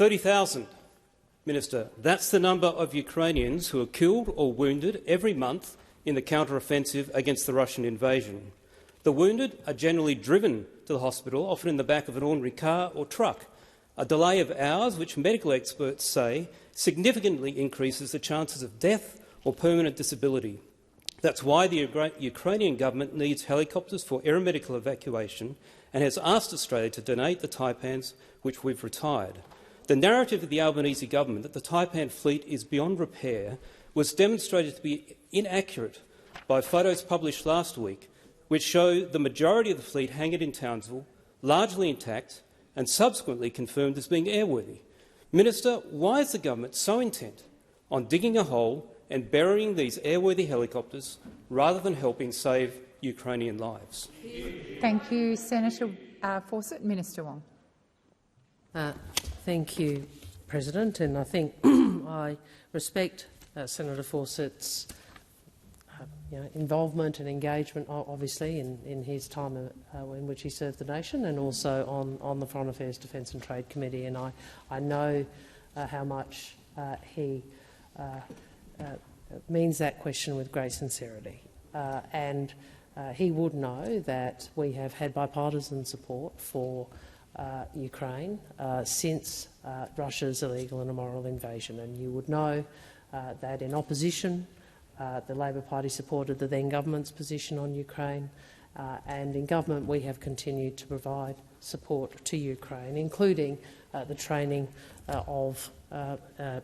30,000, Minister. That's the number of Ukrainians who are killed or wounded every month in the counter-offensive against the Russian invasion. The wounded are generally driven to the hospital, often in the back of an ordinary car or truck. A delay of hours, which medical experts say significantly increases the chances of death or permanent disability. That's why the Ukrainian government needs helicopters for aeromedical evacuation and has asked Australia to donate the Taipans, which we've retired. The narrative of the Albanese government that the Taipan fleet is beyond repair was demonstrated to be inaccurate by photos published last week, which show the majority of the fleet hanging in Townsville, largely intact, and subsequently confirmed as being airworthy. Minister, why is the government so intent on digging a hole and burying these airworthy helicopters rather than helping save Ukrainian lives? Thank you, Senator Fawcett. Minister Wong. Thank you, President, and I think I respect Senator Fawcett's involvement and engagement, obviously, in his time in which he served the nation, and also on the Foreign Affairs, Defence and Trade Committee. And I know how much he means that question with great sincerity. And he would know that we have had bipartisan support for Ukraine since Russia's illegal and immoral invasion. And you would know that in opposition, the Labor Party supported the then government's position on Ukraine, and in government we have continued to provide support to Ukraine, including the training of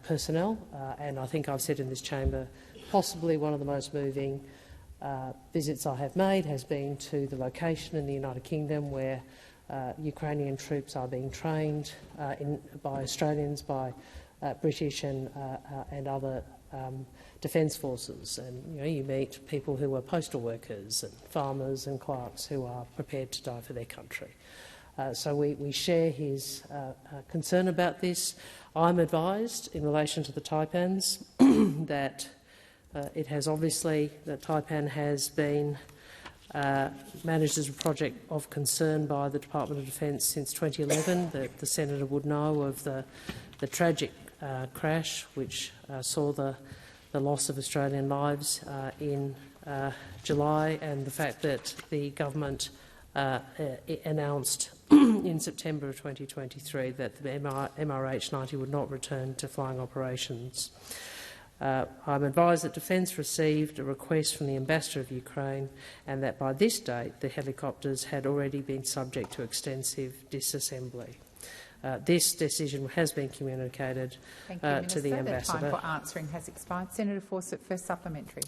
personnel. And I think I've said in this chamber, possibly one of the most moving visits I have made has been to the location in the United Kingdom where Ukrainian troops are being trained by Australians, by British and other defence forces. And you meet people who are postal workers and farmers and clerks who are prepared to die for their country. So we share his concern about this. I'm advised in relation to the Taipans that it has obviously, the Taipan has been managed as a project of concern by the Department of Defence since 2011. The Senator would know of the tragic crash which saw the loss of Australian lives in July, and the fact that the government announced in September of 2023 that the MRH-90 would not return to flying operations. I'm advised that Defence received a request from the Ambassador of Ukraine and that by this date the helicopters had already been subject to extensive disassembly. This decision has been communicated to the Ambassador. The time for answering has expired. Senator Fawcett, first supplementary.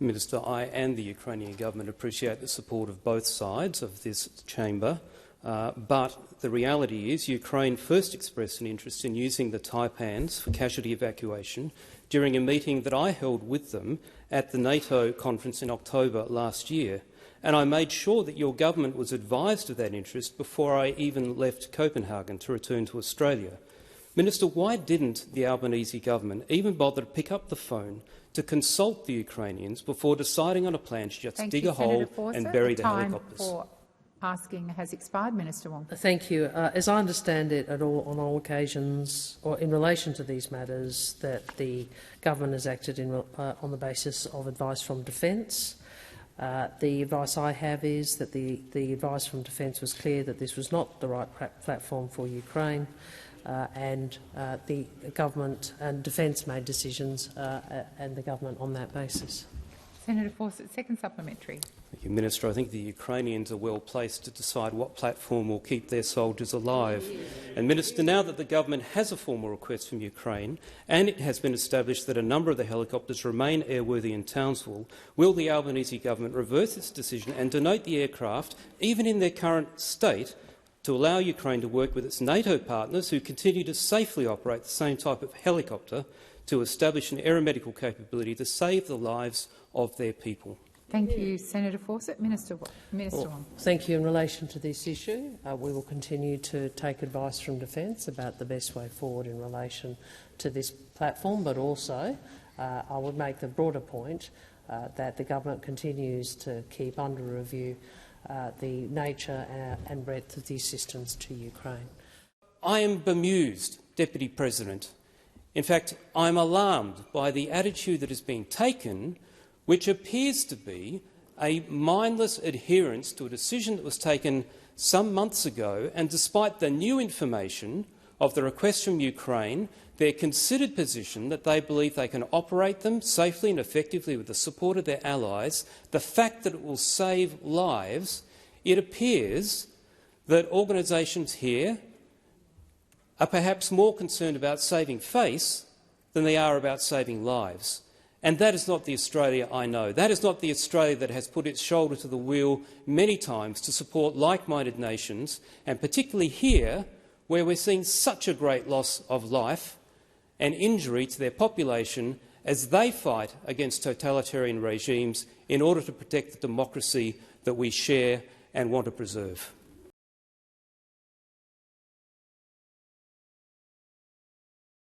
Minister, I and the Ukrainian government appreciate the support of both sides of this chamber, but the reality is Ukraine first expressed an interest in using the Taipans for casualty evacuation during a meeting that I held with them at the NATO conference in October last year. And I made sure that your government was advised of that interest before I even left Copenhagen to return to Australia. Minister, why didn't the Albanese government even bother to pick up the phone to consult the Ukrainians before deciding on a plan to just dig a hole and bury the helicopters? For asking has expired. Minister Wong. Thank you. As I understand it, on all occasions, or in relation to these matters, that the government has acted on the basis of advice from Defence. The advice I have is that the advice from Defence was clear that this was not the right platform for Ukraine, and the government and Defence made decisions, and the government on that basis. Senator Fawcett, second supplementary. Thank you, Minister. I think the Ukrainians are well placed to decide what platform will keep their soldiers alive. And Minister, now that the government has a formal request from Ukraine and it has been established that a number of the helicopters remain airworthy in Townsville, will the Albanese government reverse its decision and donate the aircraft, even in their current state, to allow Ukraine to work with its NATO partners who continue to safely operate the same type of helicopter to establish an aeromedical capability to save the lives of their people? Thank you, Senator Fawcett. Minister Wong. Thank you. In relation to this issue, we will continue to take advice from Defence about the best way forward in relation to this platform, but also I would make the broader point that the government continues to keep under review the nature and breadth of the assistance to Ukraine. I am bemused, Deputy President. In fact, I'm alarmed by the attitude that has been taken, which appears to be a mindless adherence to a decision that was taken some months ago, and despite the new information of the request from Ukraine, their considered position that they believe they can operate them safely and effectively with the support of their allies, the fact that it will save lives, it appears that organisations here are perhaps more concerned about saving face than they are about saving lives. And that is not the Australia I know. That is not the Australia that has put its shoulder to the wheel many times to support like-minded nations, and particularly here, where we're seeing such a great loss of life and injury to their population as they fight against totalitarian regimes in order to protect the democracy that we share and want to preserve.